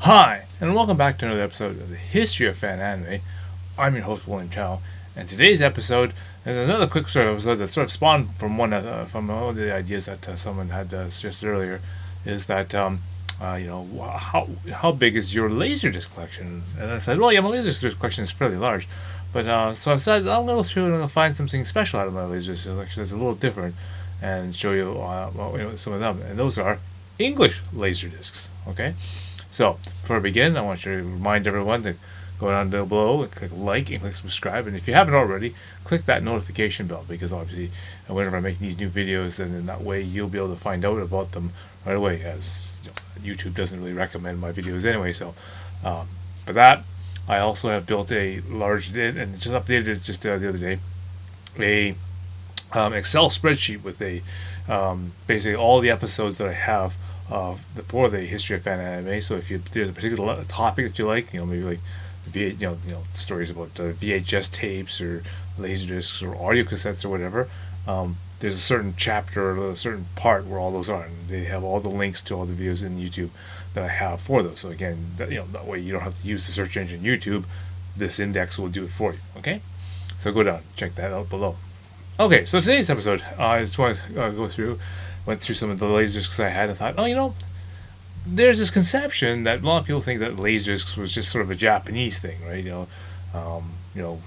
Hi, and welcome back to another episode of the History of Fan Anime. I'm your host, William Chow, and today's episode is another quick sort of episode that sort of spawned from one of the ideas that someone had suggested earlier. Is that how big is your laserdisc collection? And I said, well, yeah, my laserdisc collection is fairly large, but so I said I'll go through and I'll find something special out of my laserdisc collection that's a little different, and show you, some of them, and those are English laserdiscs. Okay. So, before I begin, I want you to remind everyone to go down below and click like and click subscribe. And if you haven't already, click that notification bell, because obviously, whenever I make these new videos, then in that way you'll be able to find out about them right away, as YouTube doesn't really recommend my videos anyway. So, for that, I also have built a large, and just updated it just the other day, a Excel spreadsheet with basically all the episodes that I have for the history of fan anime. So if there's a particular topic that you like, maybe like stories about VHS tapes or laserdiscs or audio cassettes or whatever, there's a certain chapter or a certain part where all those are, and they have all the links to all the videos in YouTube that I have for those. So again, that way you don't have to use the search engine YouTube. This index will do it for you. Okay, so go down, check that out below. Okay, so today's episode, I just want to went through some of the laserdiscs I had, and thought, there's this conception that a lot of people think that laserdiscs was just sort of a Japanese thing, right?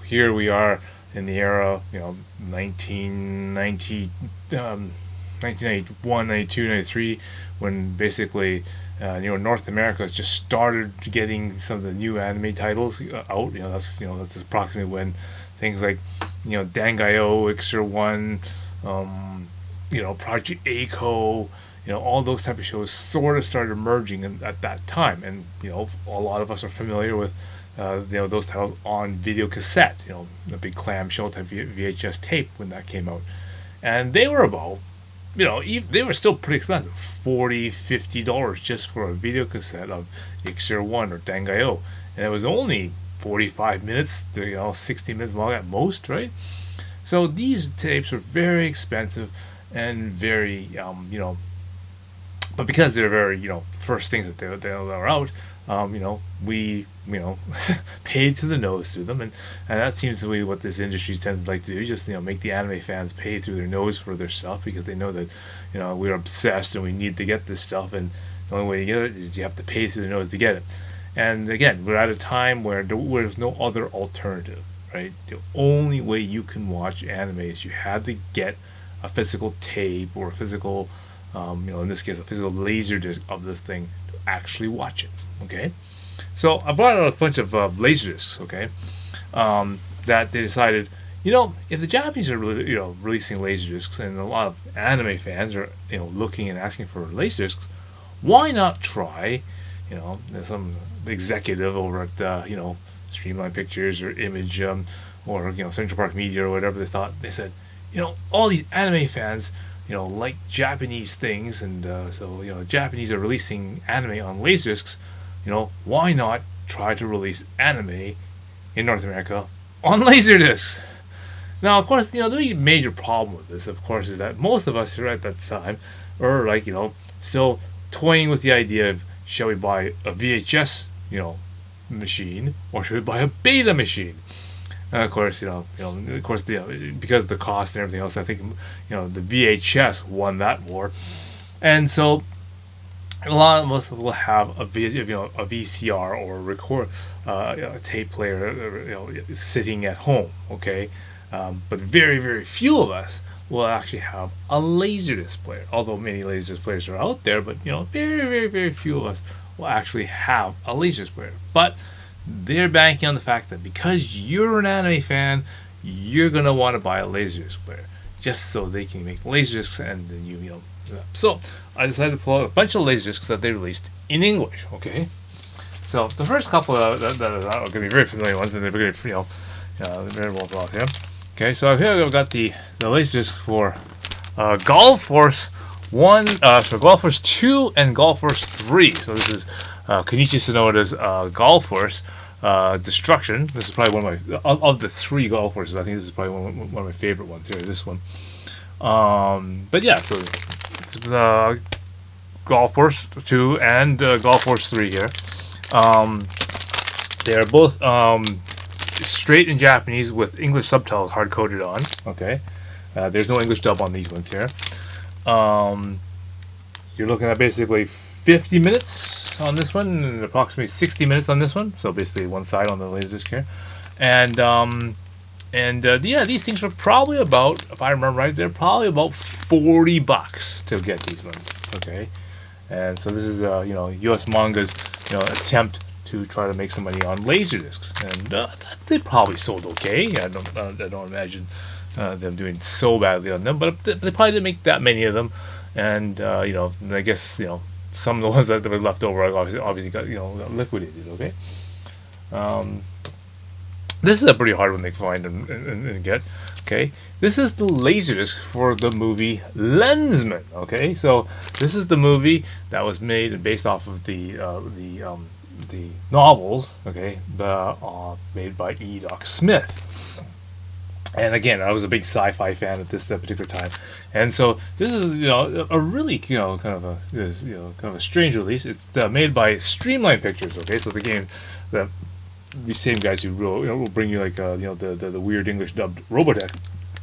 Here we are in the era, 1990, 1991, 92, 93, when basically, North America has just started getting some of the new anime titles out. That's approximately when things like, Dangayo, Ixer One, Project A-ko, all those type of shows sort of started emerging at that time, and a lot of us are familiar with those titles on video cassette, the big clamshell type VHS tape when that came out, and they were about, they were still pretty expensive, $40-50 just for a video cassette of Ixer One or Dangayo, and it was only 45 minutes to 60 minutes long at most, right? So these tapes were very expensive and very but because they're very first things that they were out, we paid to the nose through them, and that seems to be what this industry tends to like to do, just make the anime fans pay through their nose for their stuff, because they know that we're obsessed and we need to get this stuff, and the only way to get it is you have to pay through the nose to get it. And again, we're at a time where there's no other alternative, right? The only way you can watch anime is you had to get a physical tape or a physical, in this case, a physical laser disc of this thing to actually watch it. Okay, so I brought out a bunch of laser discs. Okay, that they decided, if the Japanese are really, releasing laser discs, and a lot of anime fans are, looking and asking for laser discs, why not try, some executive over at Streamline Pictures or Image, or Central Park Media or whatever, they said, all these anime fans, like Japanese things, and so Japanese are releasing anime on laserdiscs. Why not try to release anime in North America on laserdiscs? Now, of course, the major problem with this, of course, is that most of us here at that time are like, still toying with the idea of, shall we buy a VHS, machine, or should we buy a beta machine? And of course, because of the cost and everything else, I think, the VHS won that war, and so a lot of us will have a VCR or a tape player, sitting at home. Okay, but very, very few of us will actually have a laserdisc player. Although many laserdisc players are out there, but very, very, very few of us will actually have a laserdisc player. But they're banking on the fact that because you're an anime fan, you're gonna want to buy a laserdisc player, just so they can make laserdiscs, and then So I decided to pull out a bunch of laserdiscs that they released in English. Okay, so the first couple that are going to be very familiar ones, and they're very, very well brought here. Okay, so here I've got the laserdisc for Golf Force 1, so Golf Force 2 and Golf Force 3. So this is Kenichi Sonoda's Golf Force Destruction. This is probably one of my, of the three Golf Forces, I think this is probably one of my favorite ones here, this one. But yeah, so it's Golf Force 2 and Golf Force 3 here. They are both straight in Japanese with English subtitles hard coded on. Okay, there's no English dub on these ones here. You're looking at basically 50 minutes on this one and approximately 60 minutes on this one. So basically one side on the Laserdisc here, and yeah, these things are probably about, if I remember right, they're probably about $40 to get these ones. Okay, and so this is U.S. Manga's attempt to try to make some money on Laserdiscs, and they probably sold okay. I don't imagine them doing so badly on them, but they probably didn't make that many of them, and I guess some of the ones that were left over obviously got got liquidated. Okay. This is a pretty hard one to find and get. Okay, this is the Laserdisc for the movie Lensman. Okay, so this is the movie that was made and based off of the novels. Okay, made by E. Doc Smith. And again, I was a big sci-fi fan at this particular time, and so this is a really kind of a strange release. It's made by Streamline Pictures. Okay, so the game that these same guys who will bring you like the weird English dubbed Robotech,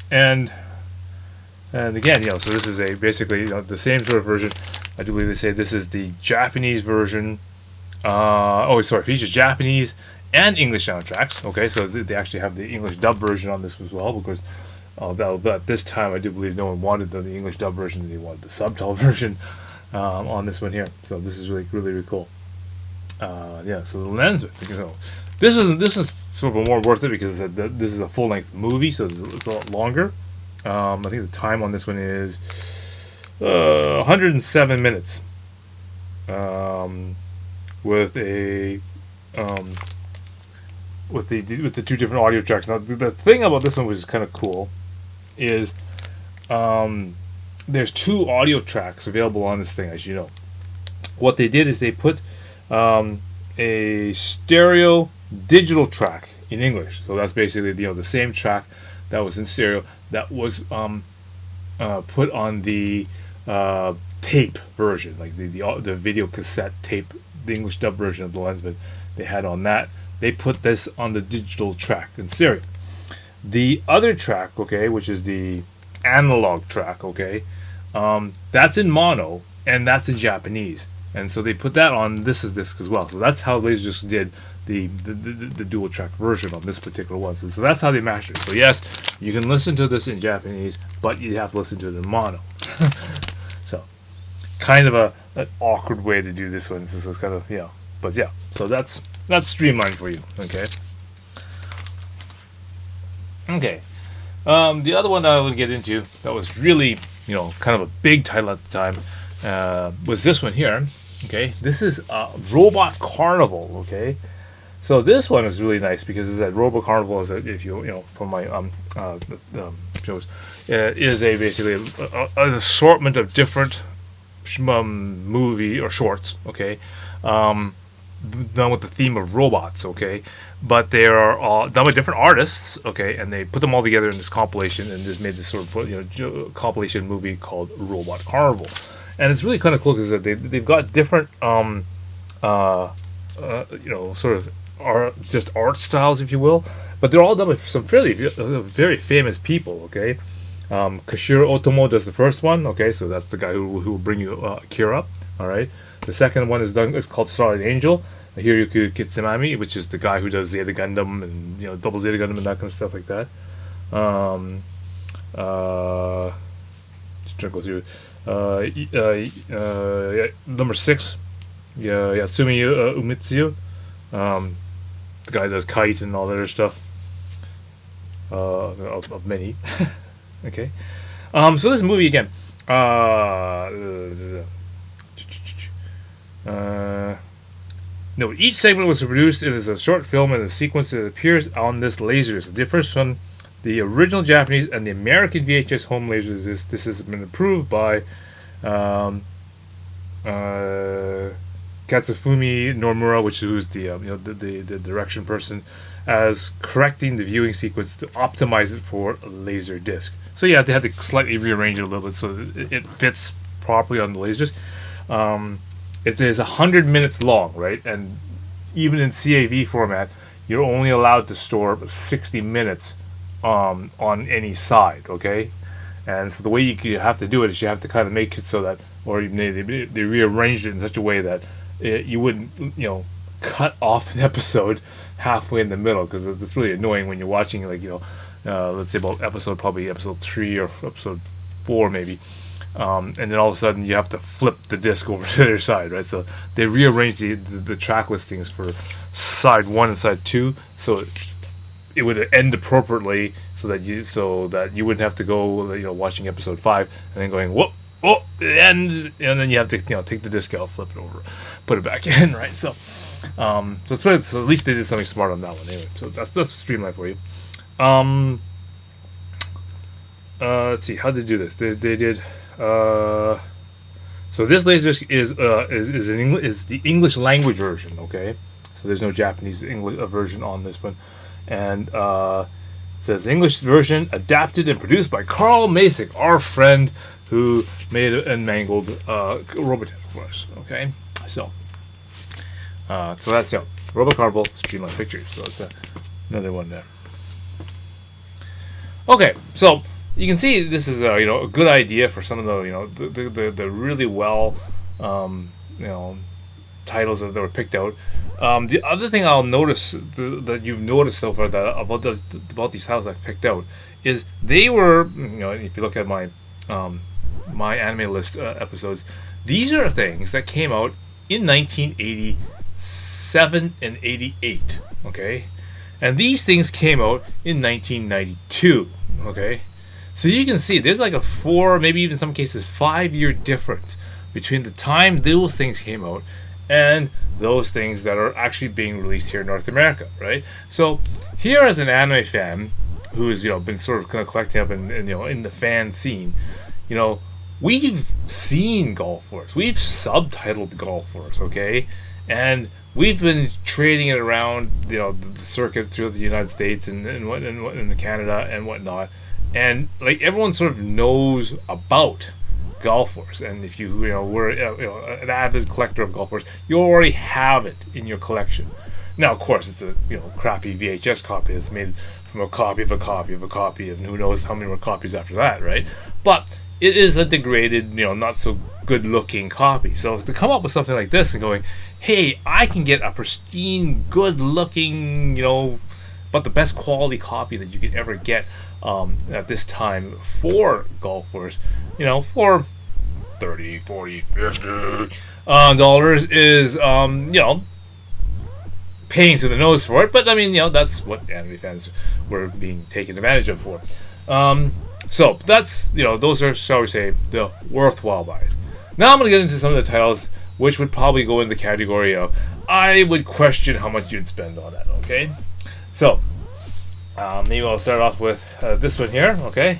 and again so this is basically the same sort of version. I do believe they say this is the Japanese version. Features Japanese and English soundtracks. Okay, so they actually have the English dub version on this as well, because at this time I do believe no one wanted the English dub version; they wanted the subtitle version on this one here. So this is really cool. So the Lensman. So this is sort of more worth it because this is a full length movie, so it's a lot longer. I think the time on this one is 107 minutes. With the two different audio tracks. Now the thing about this one which is kind of cool is there's two audio tracks available on this thing, as you know. What they did is they put a stereo digital track in English. So that's basically the same track that was in stereo that was put on the tape version, like the video cassette tape, the English dub version of the Lensman. They had on that. They put this on the digital track in stereo. The other track, okay, which is the analog track, okay, that's in mono and that's in Japanese, and so they put that on this disc as well. So that's how they just did the dual track version on this particular one. So that's how they mastered it. So yes, you can listen to this in Japanese, but you have to listen to it in mono. So kind of an awkward way to do this one. This is kind of but yeah. So that's streamlined for you. Okay. Okay. The other one that I would get into that was really kind of a big title at the time was this one here. Okay. This is Robot Carnival. Okay. So this one is really nice because it's that Robot Carnival is if from my shows is basically an assortment of different movie or shorts. Okay. Done with the theme of robots, okay, but they are all done by different artists, okay, and they put them all together in this compilation and just made this sort of compilation movie called Robot Carnival, and it's really kind of cool because they've got different sort of art styles, if you will, but they're all done by some very famous people, okay. Kashiro Otomo does the first one, okay, so that's the guy who will bring you Akira, all right. The second one is called Starlight Angel. Hiroyuki Kitsunami, which is the guy who does Zeta Gundam and Double Zeta Gundam and that kind of stuff like that. Just trying to go through. Number 6, Yatsumi Umitsu. The guy that does Kite and all that other stuff. Of many. Okay. So this movie again. No, each segment was produced as a short film and a sequence that appears on this Laserdisc. The difference from the original Japanese and the American VHS home Laserdisc. This has been approved by Katsufumi Nomura, who's the direction person, as correcting the viewing sequence to optimize it for Laserdisc. So yeah, they had to slightly rearrange it a little bit so that it fits properly on the Laserdisc. It is 100 minutes long, right? And even in CAV format, you're only allowed to store 60 minutes on any side, okay? And so the way you have to do it is you have to kind of make it so that, or they rearranged it in such a way that you wouldn't, cut off an episode halfway in the middle, because it's really annoying when you're watching, like, let's say about probably episode 3 or episode 4 maybe, and then all of a sudden you have to flip the disc over to the other side, right? So they rearranged the track listings for side 1 and side 2, so it would end appropriately, so that you wouldn't have to go, watching episode 5 and then going whoop, oh, and then you have to take the disc out, flip it over, put it back in, right? So so at least they did something smart on that one anyway. So that's streamlined for you. Let's see how they do this. They did. So this laserdisc is the English language version. Okay, so there's no Japanese English version on this one, and it says English version adapted and produced by Carl Masick, our friend who made and mangled Robotech for us. Okay, so that's Robocarnival Streamline Pictures. So that's another one there. Okay, so you can see this is a good idea for some of the really well titles that were picked out. The other thing I'll notice that you've noticed so far about these titles I've picked out is they were, if you look at my my anime list episodes, these are things that came out in 1987 and 88. Okay, and these things came out in 1992. Okay, so you can see there's like a 4, maybe even in some cases 5-year difference between the time those things came out and those things that are actually being released here in North America, right? So here, as an anime fan who's been sort of kind of collecting up in the fan scene, we've seen Golf Force, we've subtitled Golf Force, okay, and we've been trading it around the circuit through the United States and Canada and whatnot, and like everyone sort of knows about Golf Force. And if you were an avid collector of Golf Force, you already have it in your collection. Now, of course, it's a crappy VHS copy that's made from a copy of a copy of a copy, and who knows how many more copies after that, right? But it is a degraded, not so good looking copy. So to come up with something like this and going, hey, I can get a pristine, good looking, but the best quality copy that you could ever get at this time for Golf Force, for $30, $40, $50 dollars is, paying through the nose for it. But I mean, that's what anime fans were being taken advantage of for. So that's, those are, shall we say, the worthwhile buys. Now I'm going to get into some of the titles which would probably go in the category of I would question how much you'd spend on that. Okay, so maybe I'll start off with this one here. Okay,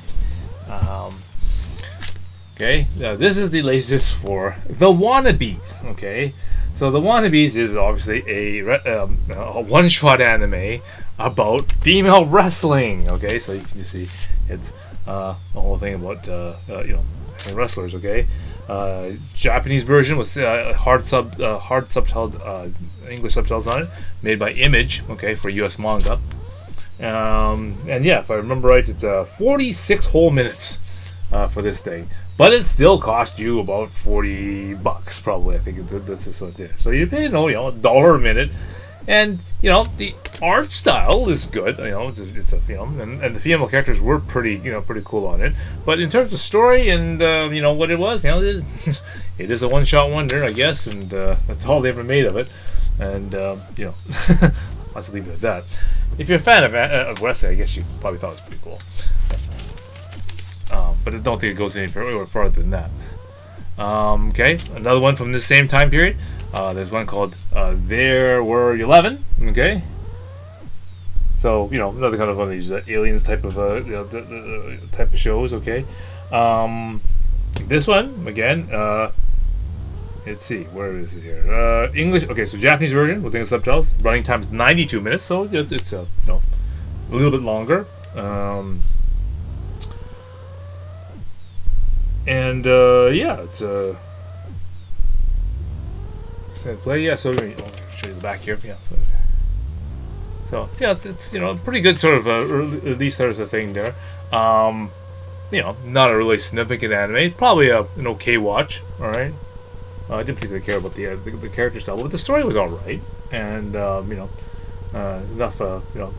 this is the latest for the Wannabes. Okay, so the Wannabes is obviously a one-shot anime about female wrestling. Okay, so you can see it's a whole thing about wrestlers. Okay, Japanese version was hard subtitled English subtitles on it, made by Image. Okay, for U.S. manga. And yeah, if I remember right, it's 46 whole minutes for this thing, but it still cost you about $40 probably. I think that's just what it is. So you pay $1 a minute, and the art style is good. It's a film, and the female characters were pretty cool on it. But in terms of story and what it was, it is a one-shot wonder, I guess, and that's all they ever made of it. And let's leave it at that. If you're a fan of wrestling, I guess you probably thought it was pretty cool. But I don't think it goes any farther than that. Okay, another one from the same time period. There's one called There Were 11. Okay, so another kind of one of these aliens type of type of shows. Okay, this one again. Let's see, where is it here? English. Okay, so Japanese version with English subtitles. Running time is 92 minutes, so it's a little bit longer. And yeah, it's play. Yeah, so let me show you the back here. Yeah. So yeah, it's you know, pretty good sort of release sort of thing there. You know, not a really significant anime. Probably an okay watch. All right. I didn't particularly care about the character style, but the story was all right, and you know, enough. You know,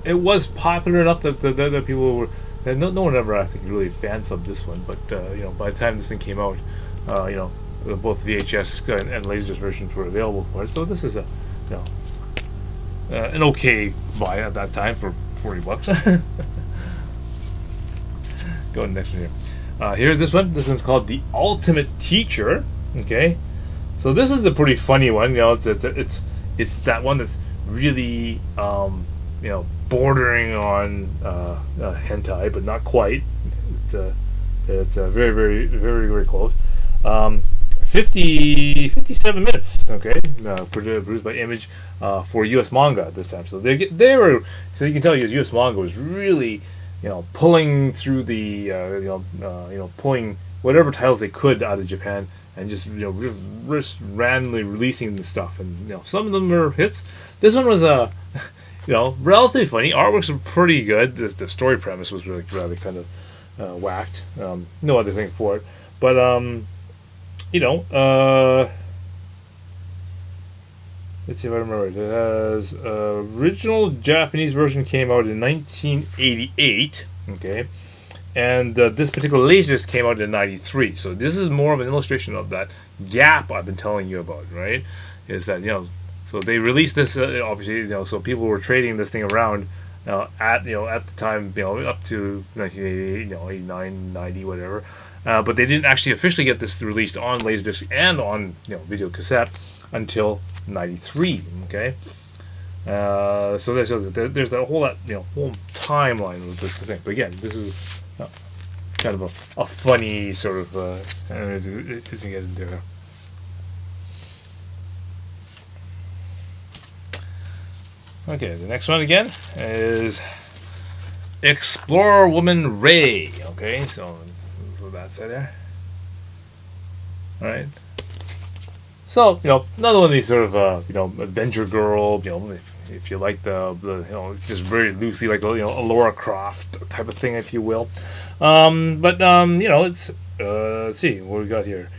it was popular enough that people were. And no one ever, I think, really fan subbed this one. But you know, by the time this thing came out, you know, both VHS and Laserdisc versions were available for it. So this is a, you know, an okay buy at that time for $40. Go to the next one here. Here's this one. This one's called The Ultimate Teacher. Okay, so this is a pretty funny one. You know, it's that one that's really you know, bordering on hentai, but not quite. It's very close. 57 minutes. Okay, produced by Image for U.S. manga at this time. So they were, so you can tell U.S. manga was really, you know, pulling through the you know, pulling whatever titles they could out of Japan and just, you know, just randomly releasing the stuff. And you know, some of them were hits. This one was you know, relatively funny. Artworks were pretty good. The story premise was really rather kind of whacked. No other thing for it, but you know, let's see if I remember it. It has original Japanese version came out in 1988. Okay, and this particular Laserdisc came out in '93. So this is more of an illustration of that gap I've been telling you about. Right? Is that, you know. So they released this, obviously, you know, so people were trading this thing around at, you know, at the time, you know, up to 1988, you know, 89, 90, whatever. But they didn't actually officially get this released on Laserdisc and on, you know, video cassette until '93. Okay, so there's that whole whole timeline with this thing. But again, this is kind of a funny sort of it doesn't get into there. Okay, the next one again is Explorer Woman Ray. Okay, so that's it there. Alright. So, you know, another one of these sort of, you know, adventure girl, you know, if you like the you know, just very loosely like, you know, a Laura Croft type of thing, if you will. But, you know, it's, let's see, what we got here.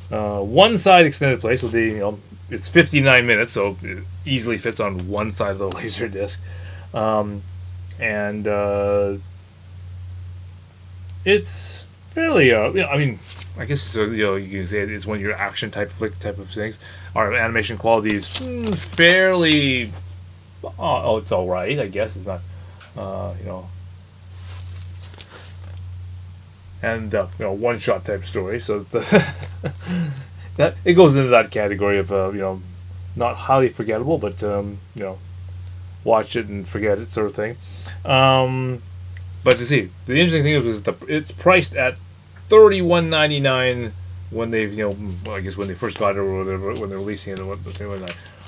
One side extended play, so you know, it's 59 minutes, so it easily fits on one side of the laser disc, and it's fairly, you know, I mean, I guess it's you know, you can say it's one of your action type flick type of things. Our animation quality is fairly, oh, it's all right, I guess. It's not, you know, and you know, one shot type story, so that it goes into that category of you know, not highly forgettable, but you know, watch it and forget it sort of thing. But to see, the interesting thing is it's priced at $31.99 when they've, you know, well, I guess when they first got it or whatever, when they're releasing it or what.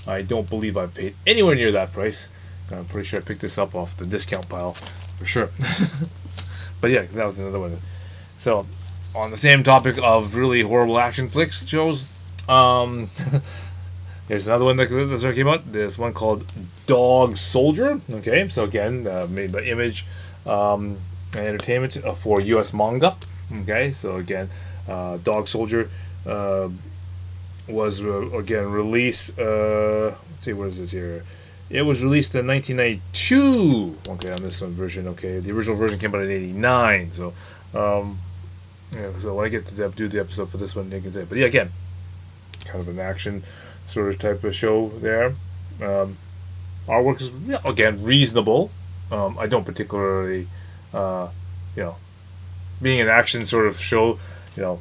I don't believe I've paid anywhere near that price. I'm pretty sure I picked this up off the discount pile for sure. But yeah, that was another one. So, on the same topic of really horrible action flicks shows, there's another one that came out. There's one called Dog Soldier. Okay, so again, made by Image Entertainment for U.S. manga. Okay, so again, Dog Soldier was again released. Let's see, what is it here? It was released in 1992. Okay, on this one version. Okay, the original version came out in '89. So, yeah, so when I get to do the episode for this one, you can say. But yeah, again, kind of an action sort of type of show there. Artwork is, yeah, again, reasonable. I don't particularly, you know, being an action sort of show, you know,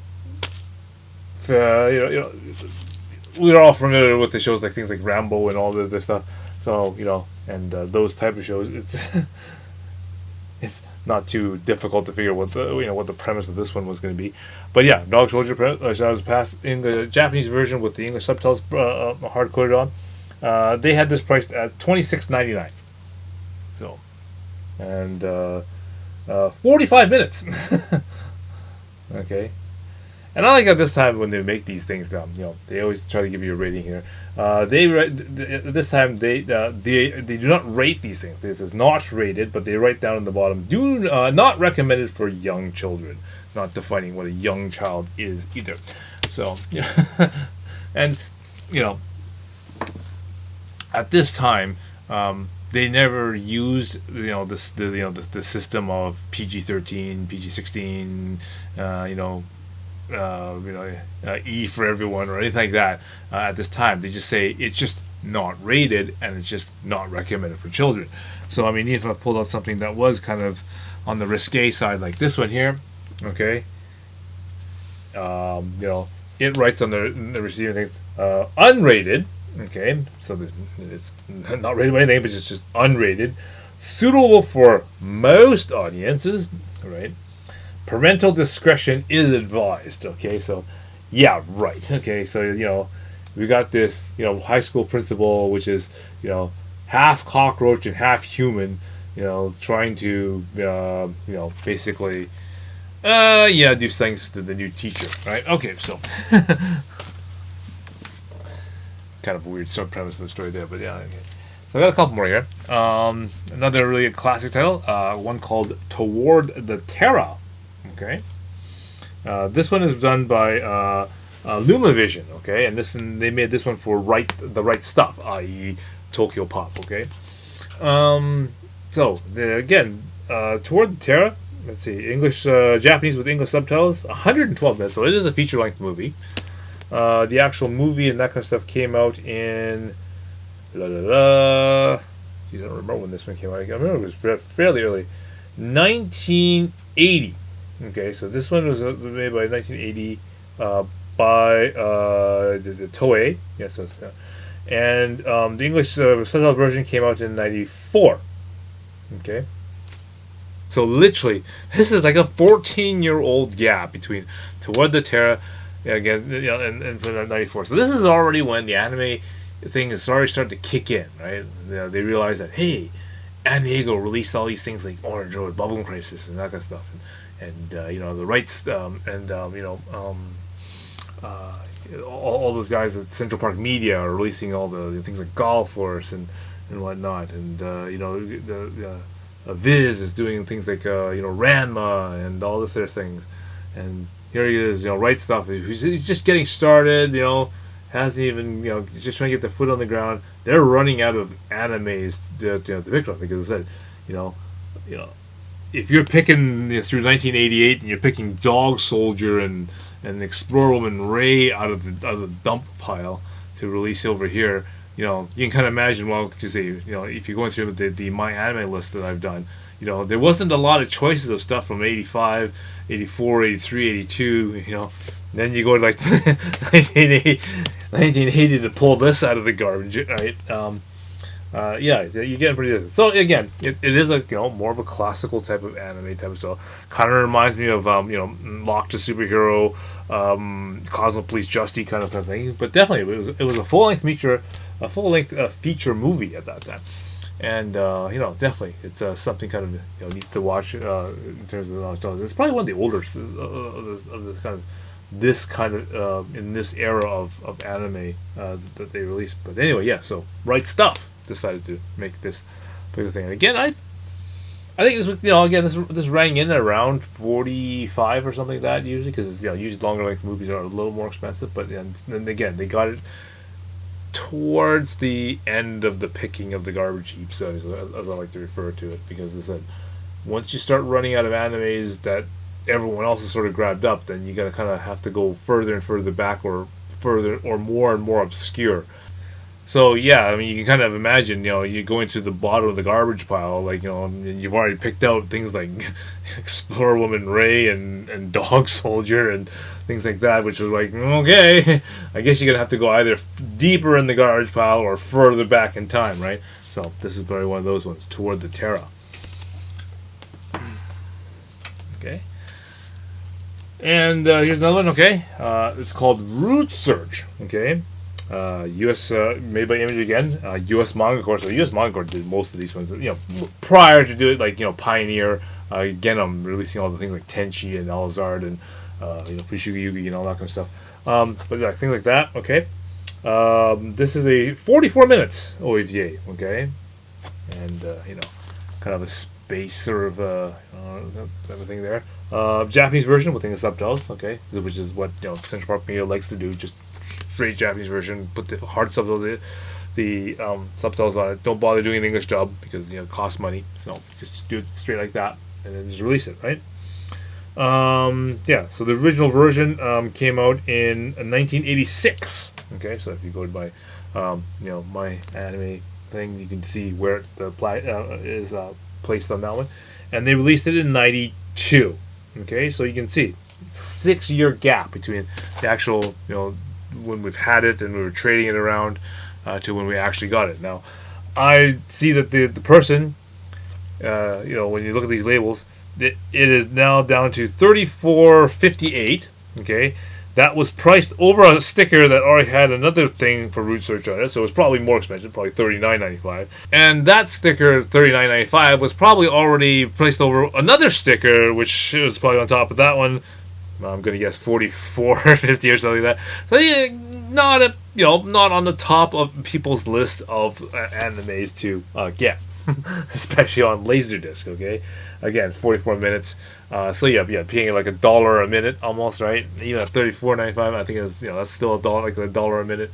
we're all familiar with the shows like things like Rambo and all the other stuff. So, you know, and those type of shows, it's it's not too difficult to figure what the, you know, what the premise of this one was going to be. But yeah, Dog Soldier was passed in the Japanese version with the English subtitles hard coded on. They had this priced at $26.99. So, and 45 minutes. Okay, And I like at this time when they make these things, they always try to give you a rating here. This time they do not rate these things. This is not rated, but they write down on the bottom, do not recommended for young children. Not defining what a young child is either. So and at this time, they never used the system of PG-13, PG-16, E for everyone or anything like that. At this time, they just say it's just not rated and it's just not recommended for children. So I mean, if I pulled out something that was kind of on the risque side, like this one here, okay, it writes on the receiving thing, unrated. Okay, so it's not rated by anything, but it's just unrated, suitable for most audiences, right? Parental discretion is advised. Okay, so yeah, right. Okay, so we got this high school principal, which is half cockroach and half human, trying to basically do things to the new teacher, right? Okay, so kind of a weird sub premise of the story there, but yeah. Okay. So I got a couple more here. Another really classic title, one called Toward the Terra. Okay, this one is done by LumaVision. Okay, and they made this one for the right stuff, i.e. Tokyo Pop. Okay, so again, Toward the Terra. Let's see, English, Japanese with English subtitles. 112 minutes, so it is a feature-length movie. The actual movie and that kind of stuff came out in I don't remember when this one came out. I remember it was fairly early, 1980. Okay, so this one was made by 1980 by the Toei. Yes, and the English subtitle version came out in 94. Okay, so literally, this is like a 14-year-old gap between Toward the Terra. Again, and 94. So this is already when the anime thing is already starting to kick in, right? They realize that, hey, Anigo released all these things like Orange Road, Bubble Crisis, and that kind of stuff, and the rights, all those guys at Central Park Media are releasing all the things like Golf Force and whatnot, and Viz is doing things like Ranma and all this other things, and here he is, right stuff. He's just getting started, hasn't even, he's just trying to get the foot on the ground. They're running out of animes to pick on, because I said, if you're picking through 1988 and you're picking Dog Soldier and Explorer Woman Ray out of the dump pile to release over here, you can kind of imagine. Well, to say, if you're going through the My Anime list that I've done, there wasn't a lot of choices of stuff from 85, 84, 83, 82, then you go to like 1980 to pull this out of the garbage, right? You're getting pretty good. So again, it is a more of a classical type of anime type of style. Kind of reminds me of Locked to Superhero, Cosmo Police Justy kind of thing. But definitely, it was a full length feature movie at that time. And definitely, it's something kind of neat to watch in terms of nostalgia. It's probably one of the older of the kind of in this era of anime that they released. But anyway, yeah. So Right Stuff decided to make this particular thing. And again, I think this was this rang in around 45 or something like that usually, because usually longer length movies are a little more expensive. But then again, they got it towards the end of the picking of the garbage heaps, as I like to refer to it, because as I said, once you start running out of animes that everyone else has sort of grabbed up, then you gotta kind of have to go further and further back, or further or more and more obscure. So yeah, I mean, you can kind of imagine, you're going to the bottom of the garbage pile, and you've already picked out things like Explorer Woman Ray and Dog Soldier and things like that, which was like, okay, I guess you're gonna have to go either deeper in the garbage pile or further back in time, right? So this is probably one of those ones, Toward the Terra. Okay. And here's another one. Okay, it's called Root Search. Okay. U.S. Made by Image again. U.S. Manga Corps. So U.S. Manga Corps did most of these ones. Prior to do it, like Pioneer. Again, I'm releasing all the things like Tenchi and Elzard and Fushuga Yugi and all that kind of stuff. But yeah, things like that. Okay. This is a 44 minutes OVA. Okay, and kind of a space sort of type of thing there. Japanese version with the subtitles. Okay, which is what Central Park Media likes to do. Just straight Japanese version. Put the hard subtitles. The subtitles on it. Don't bother doing an English dub because it costs money. So just do it straight like that, and then just release it, right? So the original version came out in 1986. Okay, so if you go to my anime thing, you can see where the is placed on that one, and they released it in '92. Okay, so you can see 6-year gap between the actual when we've had it and we were trading it around to when we actually got it. Now, I see that the person, when you look at these labels, it is now down to $34.58. Okay, that was priced over a sticker that already had another thing for root search on it, so it was probably more expensive, probably $39.95. And that sticker, $39.95, was probably already placed over another sticker, which was probably on top of that one. I'm gonna guess $44.50 or something like that. So yeah, not on the top of people's list of animes to get, especially on Laserdisc. Okay, again, 44 minutes. So paying like $1 a minute almost, right? Even at $34.95, I think it's that's still $1 a minute.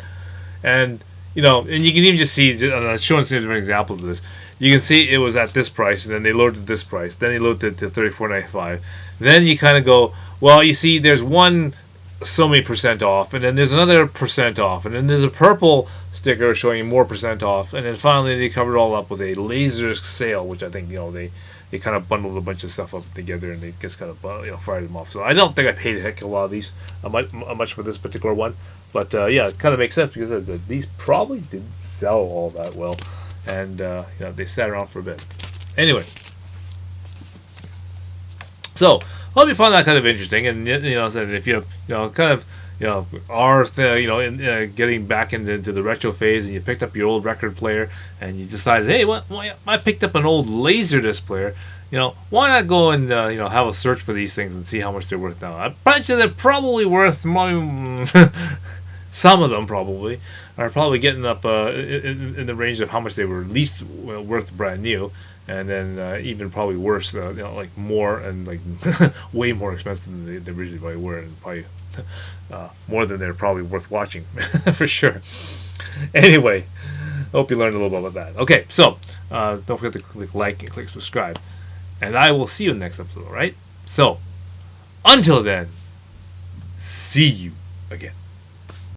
And and you can even just see, I'm showing some different examples of this. You can see it was at this price, and then they lowered it to this price. Then they lowered it to $34.95. Then you kind of go, well, you see, there's one so many percent off, and then there's another percent off, and then there's a purple sticker showing more percent off, and then finally they covered it all up with a laser sale, which I think they kind of bundled a bunch of stuff up together, and they just kind of fired them off. So I don't think I paid a heck of a lot of these much for this particular one, but it kind of makes sense because these probably didn't sell all that well, and they sat around for a bit. Anyway, so hope you found that kind of interesting, and if you kind of are getting back into the retro phase, and you picked up your old record player, and you decided, hey, I picked up an old Laserdisc player. Why not go and have a search for these things and see how much they're worth now? I bet you they're probably worth money. Some of them probably are probably getting up in the range of how much they were least worth brand new. And then even probably worse, like more and like way more expensive than they originally probably were, and probably more than they're probably worth watching for sure. Anyway, hope you learned a little bit about that. Okay, so don't forget to click like and click subscribe, and I will see you in the next episode. All right. So until then, see you again.